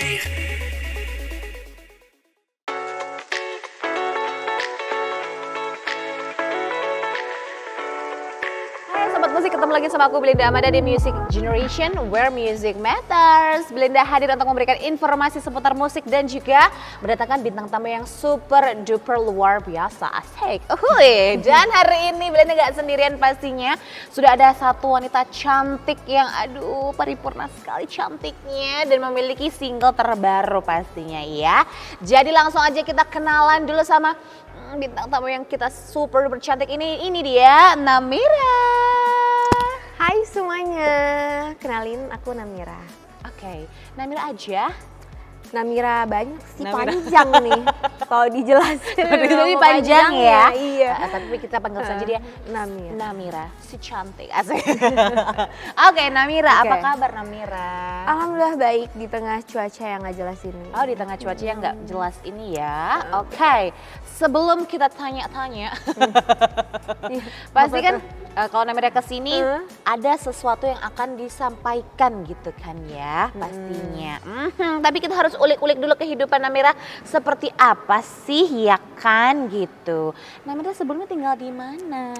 Sobat musik, ketemu lagi sama aku Belinda Amanda di Music Generation Where Music Matters. Belinda hadir untuk memberikan informasi seputar musik dan juga mendatangkan bintang tamu yang super duper luar biasa. Asik. Dan hari ini Belinda gak sendirian pastinya. Sudah ada satu wanita cantik yang aduh paripurna sekali cantiknya dan memiliki single terbaru pastinya ya. Jadi langsung aja kita kenalan dulu sama bintang tamu yang kita super duper cantik ini. Ini dia Namira. Hai semuanya, kenalin aku Namira. Oke, Namira aja. Namira banyak sih, Namira. panjang nih kalau dijelasin. Tapi nama panjang ya. Iya. Tapi kita panggil saja dia Namira. Namira, si cantik. Asik. Oke, Namira, apa Oke. kabar Namira? Alhamdulillah baik di tengah cuaca yang gak jelas ini. Oh, di tengah cuaca yang nggak jelas ini ya. Oke, sebelum kita tanya-tanya, pasti kan kalau Namira kesini ada sesuatu yang akan disampaikan gitu kan ya pastinya. Tapi kita harus ulik-ulik dulu kehidupan Namira seperti apa sih ya kan gitu. Namira sebelumnya tinggal di mana?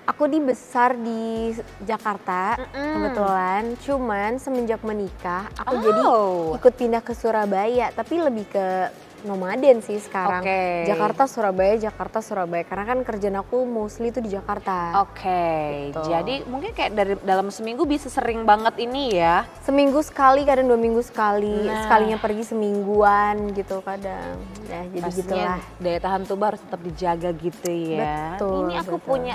Aku dibesar di Jakarta kebetulan, cuman semenjak menikah aku jadi ikut pindah ke Surabaya, tapi lebih ke nomaden sih sekarang. Oke. Jakarta Surabaya karena kan kerjaan aku mostly itu di Jakarta. Oke, Gitu. jadi mungkin kayak dari dalam seminggu bisa sering banget ini ya. Seminggu sekali, kadang 2 minggu sekali, Nah. sekalinya pergi semingguan gitu kadang. Nah jadi Pastinya gitulah. daya tahan tubuh harus tetap dijaga gitu ya. Betul, Ini aku betul. punya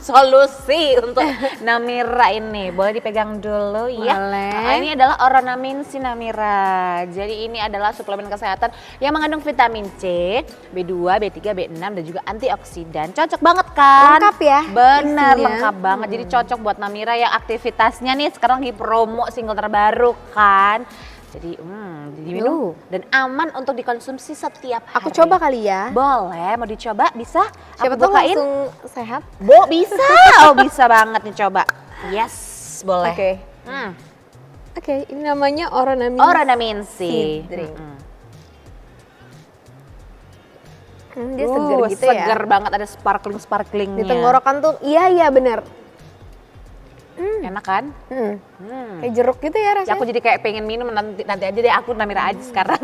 solusi untuk Namira ini. Boleh dipegang dulu ya. Boleh. Ini adalah Oranamin si Namira. Jadi ini adalah suplemen kesehatan yang mengandung vitamin C, B2, B3, B6 dan juga antioksidan. Cocok banget kan? Lengkap ya Bener, isinya. lengkap banget. Jadi cocok buat Namira yang aktivitasnya nih sekarang lagi promo single terbaru kan. Jadi diminum dan aman untuk dikonsumsi setiap hari. Aku coba kali ya. Boleh, mau dicoba? Bisa? Siapa Aku tuh bukain? langsung sehat. Bo, bisa. Oh, bisa banget nih coba. Yes, boleh. Oke. Oke, ini namanya Oranamin. Oranamin C. Seed drink. Dia seger gitu ya. Seger banget, ada sparkling-sparklingnya. Di tenggorokan tuh, iya bener. Enak kan? Kayak jeruk gitu ya Ya, rasanya. aku jadi kayak pengen minum nanti aja deh, aku Namira aja sekarang.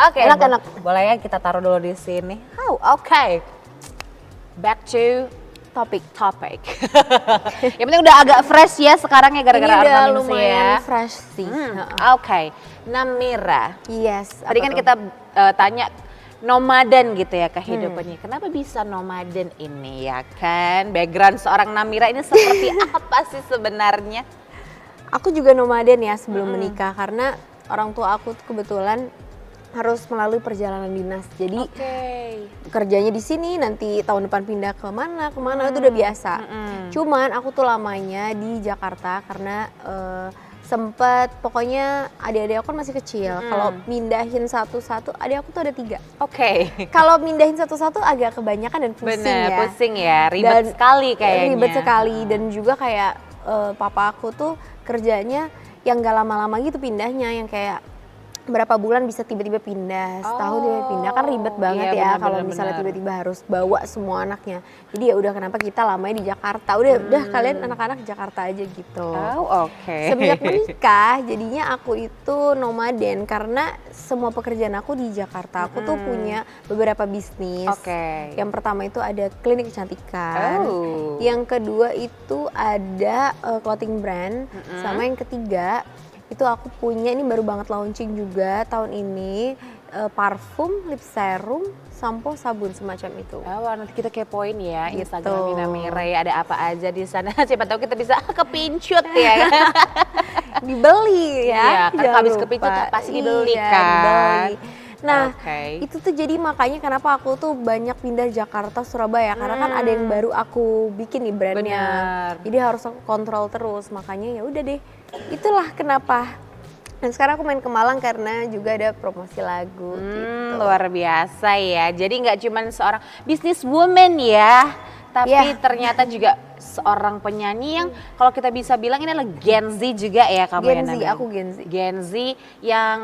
Oke, Enak. boleh ya kita taruh dulu di sini. Oh, oke. Back to topic. Yang penting udah agak fresh ya sekarang ya gara-gara Ini udah Oranamin C lumayan ya. fresh sih. Oke, Namira. Yes. Tadi apa kan tuh? kita tanya nomaden gitu ya kehidupannya. Kenapa bisa nomaden ini ya kan? Background seorang Namira ini seperti apa sih sebenarnya? Aku juga nomaden ya sebelum menikah karena orang tua aku tuh kebetulan harus melalui perjalanan dinas. Jadi kerjanya di sini, nanti tahun depan pindah kemana itu udah biasa. Cuman aku tuh lamanya di Jakarta karena sempet, pokoknya adik-adik aku kan masih kecil. Kalau mindahin satu-satu, adik aku tuh ada 3. Oke. Kalau mindahin satu-satu agak kebanyakan dan pusing Bener, ya. pusing ya, ribet Dan sekali kayaknya. Ribet sekali dan juga kayak papa aku tuh kerjanya yang gak lama-lama gitu pindahnya, yang kayak berapa bulan bisa tiba-tiba pindah, setahun tiba-tiba pindah, kan ribet banget iya, ya benar, kalau benar, misalnya benar. tiba-tiba harus bawa semua anaknya. Jadi ya udah kenapa kita lamanya di Jakarta, udah kalian anak-anak Jakarta aja gitu. Oh, oke. Semenjak menikah jadinya aku itu nomaden karena semua pekerjaan aku di Jakarta. Aku tuh punya beberapa bisnis. Oke. Yang pertama itu ada klinik kecantikan. Oh. Yang kedua itu ada clothing brand. Sama yang ketiga itu aku punya, ini baru banget launching juga tahun ini, parfum, lip serum, sampo, sabun semacam itu. Oh, nanti kita kepoin ya Gitu. Instagram Namira ya, ada apa aja di sana. Siapa tahu kita bisa kepincut ya. Dibeli Iya, ya. kan jangan habis lupa. kepincut pasti dibeli Iya, kan. dibeli. Nah, Oke. itu tuh jadi makanya kenapa aku tuh banyak pindah Jakarta, Surabaya. Karena kan ada yang baru aku bikin nih brandnya. Benar. Jadi harus aku kontrol terus. Makanya ya udah deh, itulah kenapa. Dan sekarang aku main ke Malang karena juga ada promosi lagu gitu. Luar biasa ya. Jadi nggak cuma seorang business woman ya, tapi ternyata juga seorang penyanyi yang kalau kita bisa bilang ini adalah Gen Z juga ya kamu Gen ya Z, namanya. aku Gen Z. Gen Z yang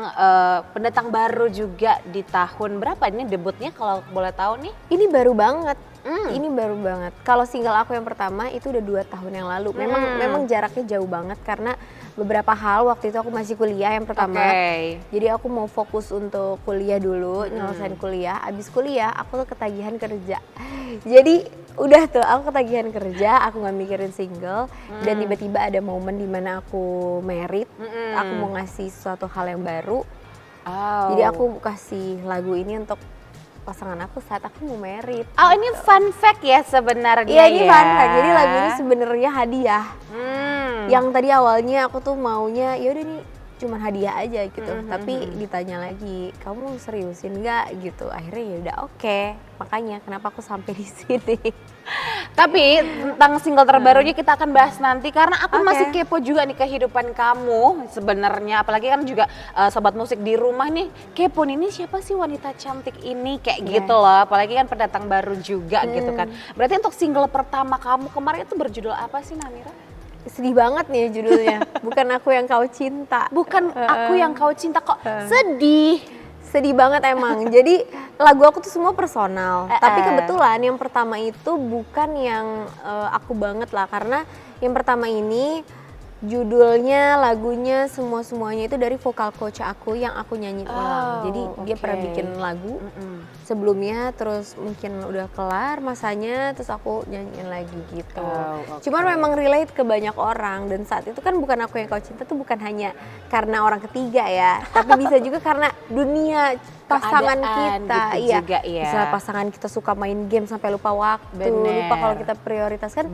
pendatang baru juga di tahun berapa ini debutnya kalau boleh tahu nih? Ini baru banget. Ini baru banget. Kalau single aku yang pertama itu udah 2 tahun yang lalu. Memang jaraknya jauh banget karena beberapa hal waktu itu aku masih kuliah yang pertama. Jadi aku mau fokus untuk kuliah dulu, nyelesain kuliah. Abis kuliah aku tuh ketagihan kerja. Jadi udah tuh aku ketagihan kerja, aku nggak mikirin single. Dan tiba-tiba ada momen dimana aku married, aku mau ngasih sesuatu hal yang baru. Jadi aku kasih lagu ini untuk pasangan aku saat aku mau married. Oh ini fun fact ya sebenarnya. Iya ini fun fact. Jadi lagu ini sebenarnya hadiah. Yang tadi awalnya aku tuh maunya ya udah nih cuman hadiah aja gitu. Tapi ditanya lagi, kamu seriusin nggak gitu. Akhirnya ya udah oke. Makanya kenapa aku sampai di sini. Tapi tentang single terbarunya kita akan bahas nanti karena aku masih kepo juga nih kehidupan kamu sebenarnya, apalagi kan juga sobat musik di rumah nih kepo nih, ini siapa sih wanita cantik ini kayak gitu loh, apalagi kan pendatang baru juga gitu kan. Berarti untuk single pertama kamu kemarin itu berjudul apa sih Namira? Sedih banget nih judulnya, bukan aku yang kau cinta. Bukan aku yang kau cinta kok sedih. Sedih banget emang. Jadi lagu aku tuh semua personal. Tapi kebetulan yang pertama itu bukan yang aku banget lah. Karena yang pertama ini judulnya, lagunya, semuanya itu dari vokal coach aku yang aku nyanyiin ulang. Jadi dia pernah bikin lagu sebelumnya, terus mungkin udah kelar masanya, terus aku nyanyiin lagi gitu. Cuman memang relate ke banyak orang, dan saat itu kan bukan aku yang kau cinta tuh bukan hanya karena orang ketiga ya, tapi bisa juga karena dunia pasangan kita, gitu juga, ya. Misalnya pasangan kita suka main game sampai lupa waktu, lupa kalau kita prioritaskan,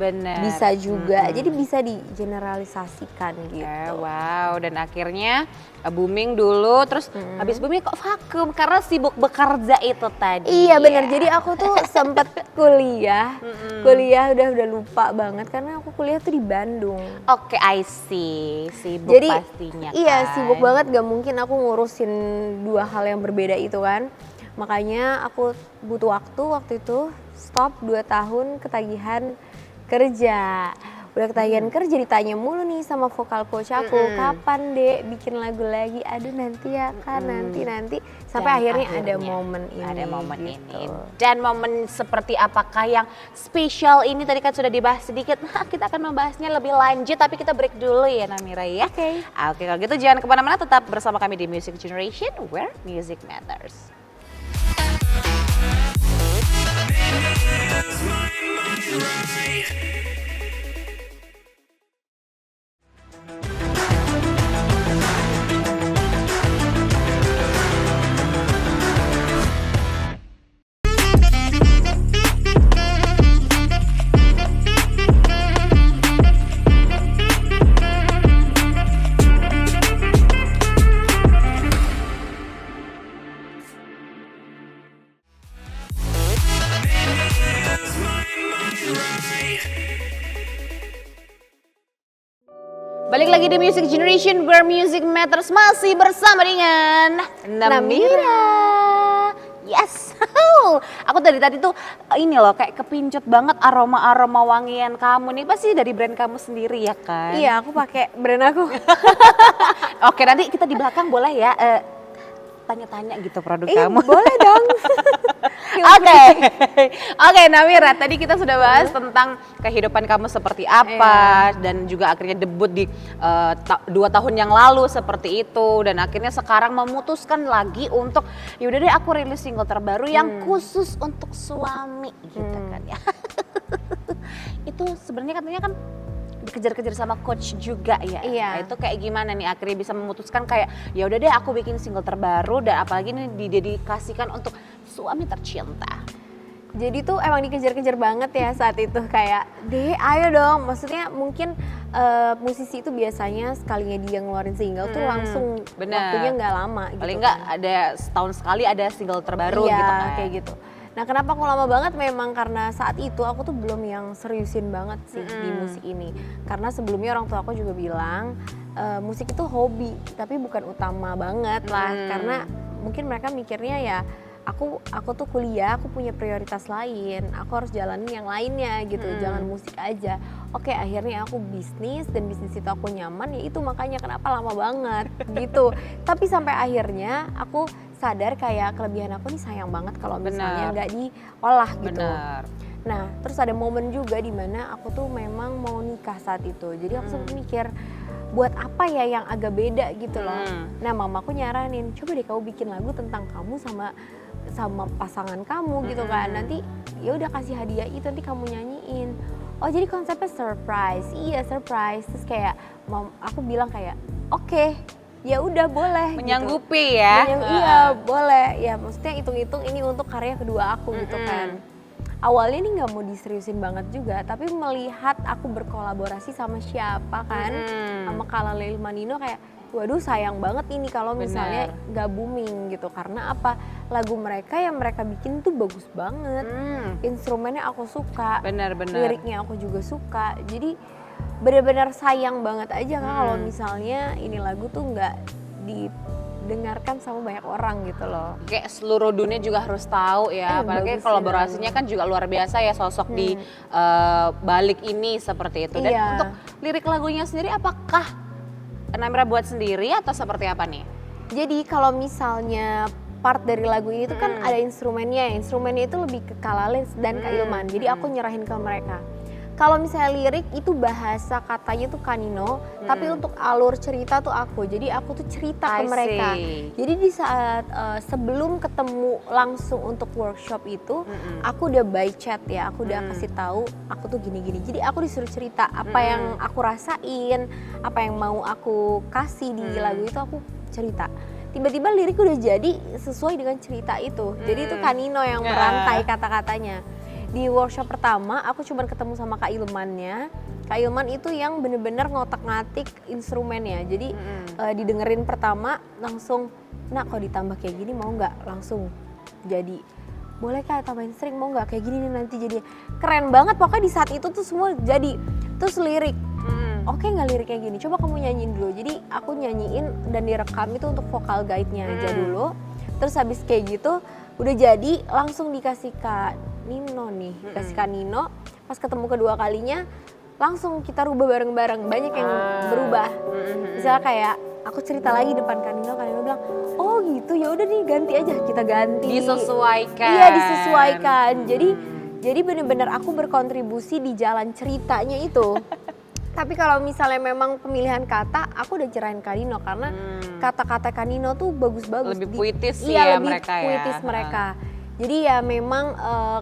bisa juga. Jadi bisa digeneralisasikan gitu. Wow, dan akhirnya booming dulu, terus habis booming kok vakum karena sibuk bekerja itu tadi. Iya benar. Jadi aku tuh sempat kuliah, udah lupa banget karena aku kuliah tuh di Bandung. Oke, I see. Sibuk jadi, pastinya kan. Iya, sibuk banget, gak mungkin aku ngurusin 2 hal yang berbeda itu kan. Makanya aku butuh waktu itu stop 2 tahun ketagihan kerja. Udah ketagihan kerja ditanya mulu nih sama vokal coach aku, kapan Dek bikin lagu lagi? Aduh nanti ya kan, nanti. Sampai akhirnya ada momen ini. Ada momen gitu. ini. Dan momen seperti apakah yang spesial ini tadi kan sudah dibahas sedikit. Nah, kita akan membahasnya lebih lanjut, tapi kita break dulu ya Namira ya. Oke, kalau gitu jangan kemana-mana, tetap bersama kami di Music Generation where music matters. Balik lagi di Music Generation where music matters, masih bersama dengan Namira. Yes. Aku tadi tuh ini loh kayak kepincut banget aroma wangian kamu nih, pasti dari brand kamu sendiri ya kan? Iya, aku pakai brand aku. Oke, nanti kita di belakang boleh ya tanya-tanya gitu produk kamu. Boleh dong. Oke, Namira, tadi kita sudah bahas tentang kehidupan kamu seperti apa, dan juga akhirnya debut di 2 tahun yang lalu seperti itu, dan akhirnya sekarang memutuskan lagi untuk yaudah deh aku rilis single terbaru yang khusus untuk suami gitu kan ya. Itu sebenarnya katanya kan dikejar-kejar sama coach juga ya. Iya. Nah, itu kayak gimana nih akhirnya bisa memutuskan kayak ya udah deh aku bikin single terbaru, dan apalagi ini didedikasikan untuk suami tercinta. Jadi tuh emang dikejar-kejar banget ya saat itu, kayak deh ayo dong. Maksudnya mungkin musisi itu biasanya sekalinya dia ngeluarin single tuh langsung waktunya nggak lama gitu. Paling nggak ada setahun sekali ada single terbaru iya, gitu kan. Kayak gitu. Nah kenapa aku lama banget, memang karena saat itu aku tuh belum yang seriusin banget sih di musik ini. Karena sebelumnya orang tua aku juga bilang musik itu hobi tapi bukan utama banget lah. Karena mungkin mereka mikirnya ya aku tuh kuliah, aku punya prioritas lain, aku harus jalanin yang lainnya gitu, jangan musik aja. Oke, akhirnya aku bisnis dan bisnis itu aku nyaman, ya itu makanya kenapa lama banget gitu. Tapi sampai akhirnya aku sadar kayak kelebihan aku nih sayang banget kalau misalnya nggak diolah gitu. Bener. Nah, terus ada momen juga dimana aku tuh memang mau nikah saat itu. Jadi aku sempat mikir, buat apa ya yang agak beda gitu loh. Nah, mamaku nyaranin, coba deh kamu bikin lagu tentang kamu sama pasangan kamu gitu kan. Nanti ya udah kasih hadiah itu, nanti kamu nyanyiin. Oh, jadi konsepnya surprise. Iya, surprise. Terus kayak aku bilang kayak, oke, ya udah boleh. Menyanggupi gitu. ya. Iya, boleh. Ya maksudnya hitung-hitung ini untuk karya kedua aku gitu kan. Awalnya ini nggak mau diseriusin banget juga, tapi melihat aku berkolaborasi sama siapa kan, sama Kala Lely Manino kayak, waduh sayang banget ini kalau misalnya nggak booming gitu. Karena apa? Lagu mereka yang mereka bikin tuh bagus banget, instrumennya aku suka, liriknya aku juga suka. Jadi benar-benar sayang banget aja kan kalau misalnya ini lagu tuh nggak didengarkan sama banyak orang gitu loh. Kayak seluruh dunia juga harus tahu ya, apalagi kolaborasinya kan juga luar biasa ya sosok di balik ini seperti itu. Dan untuk lirik lagunya sendiri apakah Namira buat sendiri atau seperti apa nih? Jadi kalau misalnya part dari lagu ini tuh kan ada instrumennya itu lebih ke Kalales dan Kak Ilman, jadi aku nyerahin ke mereka. Kalau misalnya lirik itu bahasa katanya tuh Kanino, tapi untuk alur cerita tuh aku. Jadi aku tuh cerita ke mereka. Jadi di saat sebelum ketemu langsung untuk workshop itu, aku udah by chat ya, aku udah kasih tahu aku tuh gini-gini. Jadi aku disuruh cerita apa yang aku rasain, apa yang mau aku kasih di lagu itu aku cerita. Tiba-tiba lirik udah jadi sesuai dengan cerita itu. Jadi itu Kanino yang merantai kata-katanya. Di workshop pertama aku cuma ketemu sama Kak Ilmannya. Kak Ilman itu yang bener-bener ngotak-ngatik instrumennya. Jadi didengerin pertama langsung, nah kalau ditambah kayak gini mau nggak? Langsung jadi. Boleh Kak tambahin string mau nggak? Kayak gini nih nanti jadi. Keren banget pokoknya di saat itu tuh semua jadi. Terus lirik. Oke nggak lirik kayak gini? Coba kamu nyanyiin dulu. Jadi aku nyanyiin dan direkam itu untuk vokal guide-nya aja dulu. Terus habis kayak gitu udah jadi langsung dikasih Kak Nino nih, kasih Kak Nino. Pas ketemu kedua kalinya langsung kita rubah bareng-bareng, banyak yang berubah. Misalnya kayak aku cerita lagi depan Kak Nino bilang, oh gitu ya udah nih ganti aja, kita ganti. Disesuaikan. Iya disesuaikan. Jadi bener-bener aku berkontribusi di jalan ceritanya itu. Tapi kalau misalnya memang pemilihan kata, aku udah cerahin Kak Nino karena kata-kata Kak Nino tuh bagus-bagus. Lebih puitis sih ya lebih mereka puitis ya. mereka. Jadi ya memang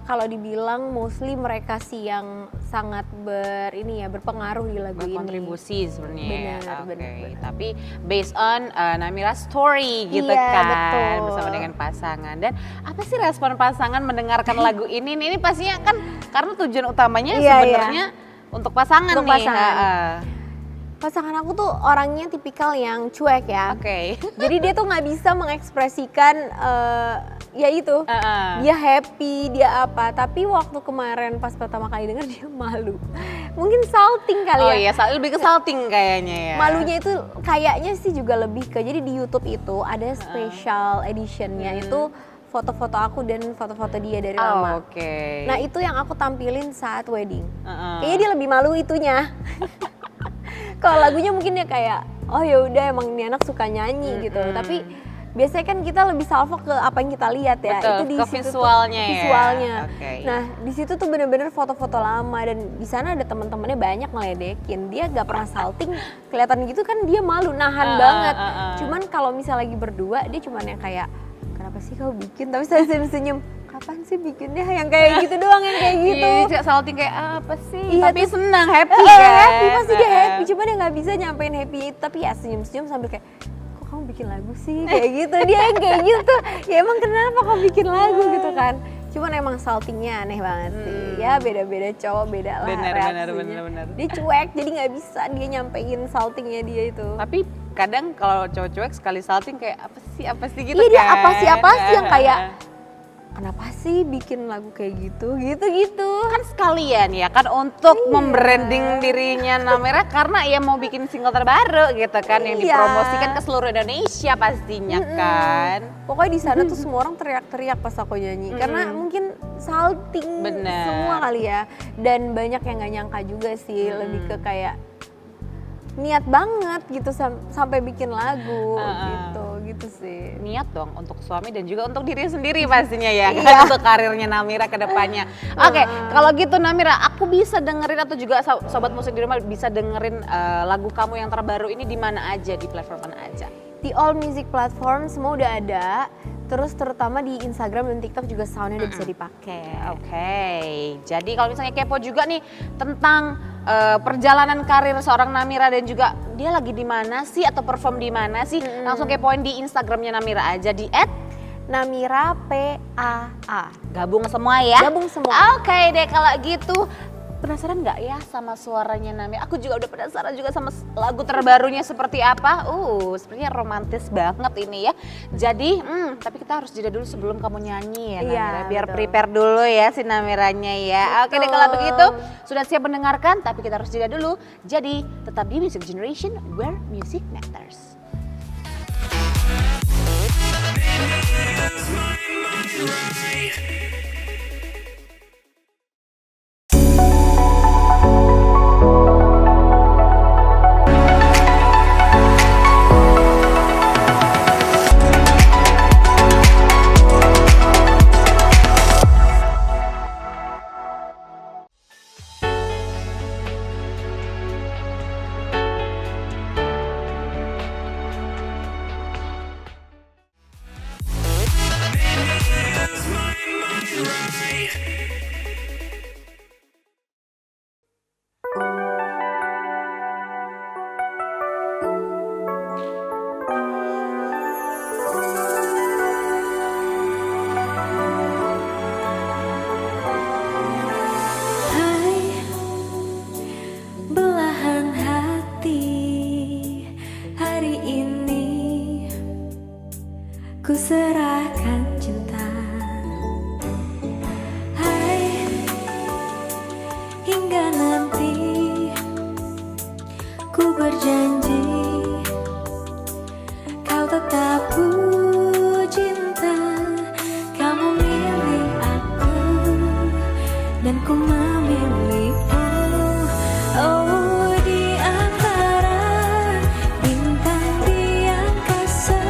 kalau dibilang mostly mereka sih yang sangat berpengaruh di lagu ini. Berkontribusi sebenarnya. Benar. Tapi based on Namira story gitu kan, betul. bersama dengan pasangan. Dan apa sih respon pasangan mendengarkan lagu ini? Ini pastinya kan karena tujuan utamanya sebenarnya untuk pasangan untuk nih. Pasangan aku tuh orangnya tipikal yang cuek ya. Jadi dia tuh nggak bisa mengekspresikan ya itu. Dia happy, dia apa. Tapi waktu kemarin pas pertama kali denger dia malu. Mungkin salting kali ya. Oh iya, lebih ke salting kayaknya ya. Malunya itu kayaknya sih juga lebih ke, jadi di YouTube itu ada special editionnya itu foto-foto aku dan foto-foto dia dari lama. Nah itu yang aku tampilin saat wedding. Kayaknya dia lebih malu itunya. Kalau lagunya mungkin dia kayak, oh ya udah emang ini anak suka nyanyi gitu. Tapi biasanya kan kita lebih salvo ke apa yang kita lihat ya. Betul, itu di ke situ visualnya tuh, visualnya. ya. Nah di situ tuh bener-bener foto-foto lama dan di sana ada teman-temannya banyak ngeledekin. Dia gak pernah salting, kelihatan gitu kan dia malu, nahan banget. Cuman kalau misalnya lagi berdua dia cuman yang kayak, kenapa sih kau bikin? Tapi saya senyum-senyum. Kapan sih bikinnya yang kayak gitu doang, yang kayak gitu. Iya, salting kayak apa sih? Iya, tapi senang, happy kan? Happy, pasti dia happy. Cuma dia nggak bisa nyampein happy itu. Tapi ya senyum-senyum sambil kayak, kok kamu bikin lagu sih? Kayak gitu. Dia yang kayak gitu. Ya emang kenapa kau bikin lagu gitu kan? Cuman emang saltingnya aneh banget sih. Ya beda-beda cowok, beda lah reaksinya. Bener. Dia cuek, jadi nggak bisa dia nyampein saltingnya dia itu. Tapi kadang kalau cowok cuek sekali salting kayak apa sih gitu iya, kan? Iya dia apa sih yang kayak kenapa sih bikin lagu kayak gitu Kan sekalian ya kan untuk membranding dirinya Namira karena ia mau bikin single terbaru gitu kan yang dipromosikan ke seluruh Indonesia pastinya kan. Pokoknya di sana tuh semua orang teriak-teriak pas aku nyanyi karena mungkin salting semua kali ya, dan banyak yang nggak nyangka juga sih, lebih ke kayak niat banget gitu sampai bikin lagu gitu sih. Niat dong untuk suami dan juga untuk diri sendiri pastinya ya kan, untuk karirnya Namira ke depannya. Oke, kalau gitu Namira, aku bisa dengerin atau juga sobat musik di rumah bisa dengerin lagu kamu yang terbaru ini di mana aja, di platform mana aja? Di all music platform semua udah ada. Terus terutama di Instagram dan TikTok juga soundnya udah bisa dipakai. Oke, jadi kalau misalnya kepo juga nih tentang perjalanan karir seorang Namira dan juga dia lagi di mana sih atau perform di mana sih, langsung kepoin di Instagramnya Namira aja di @NamiraPAA. Gabung semua ya? Gabung semua. Oke deh kalau gitu. Penasaran nggak ya sama suaranya Namira? Aku juga udah penasaran juga sama lagu terbarunya seperti apa. Sepertinya romantis banget ini ya. Jadi, tapi kita harus jeda dulu sebelum kamu nyanyi ya Namira. Biar prepare dulu ya si Namiranya ya. Oke deh kalau begitu, sudah siap mendengarkan tapi kita harus jeda dulu. Jadi tetap di Music Generation where music matters. Ku serahkan cinta, hai, hingga nanti ku berjanji kau tetap ku cinta. Kamu milik aku dan ku memilihmu. Oh, di antara bintang di angkasa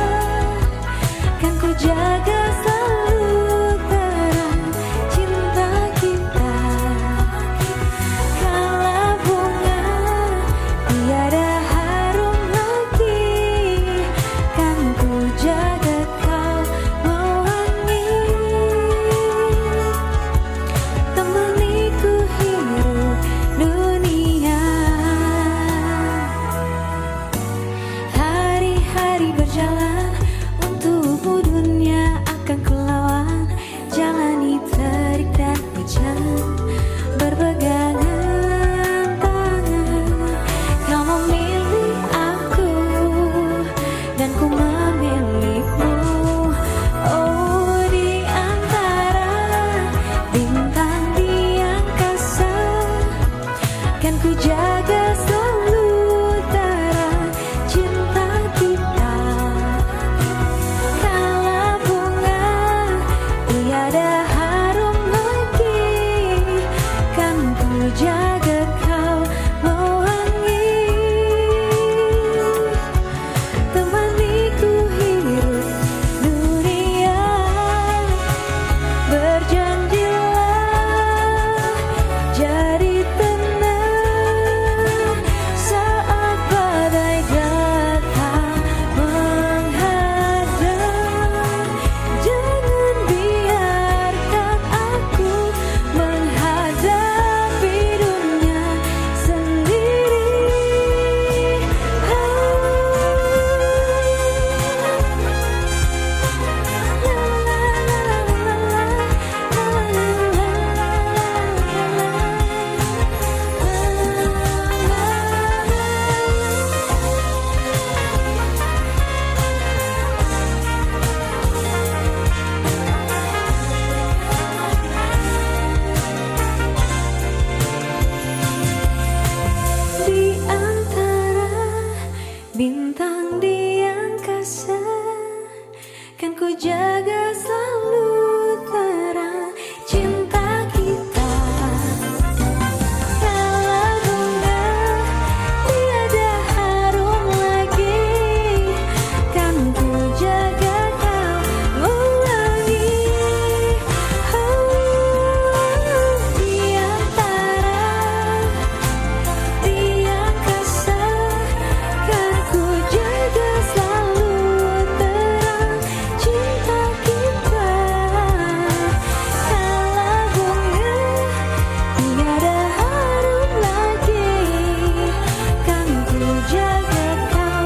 kan ku jaga selalu terang cinta kita. Kala bunga tiada harum lagi, kan ku jaga kau mewangi. Temani ku hirup dunia. Hari-hari berjalan untukmu, dunia akan kulawan. Jalani terik dan hujan, berpegangan tangan. Kau memilih aku dan ku memilihmu. Oh, di antara bintang di angkasa kan ku jaga selalu terang cinta kita. Kala bunga tiada harum lagi, kan ku jaga kau mewangi. Temani jaga selalu terang cinta kita. Kalau bunga tiada harum lagi, kan ku jaga kau mewangi. Di antara tiang kasar, kan ku jaga selalu terang cinta kita. Kalau bunga tiada harum lagi, kan ku jaga kau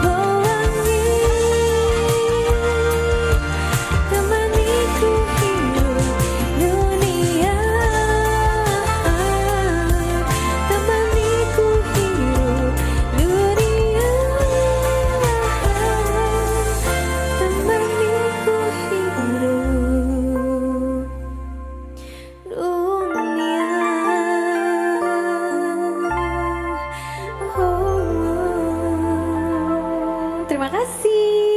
mewangi. Temaniku hidup dunia, temaniku hidup dunia, temaniku hidup dunia. Terima kasih.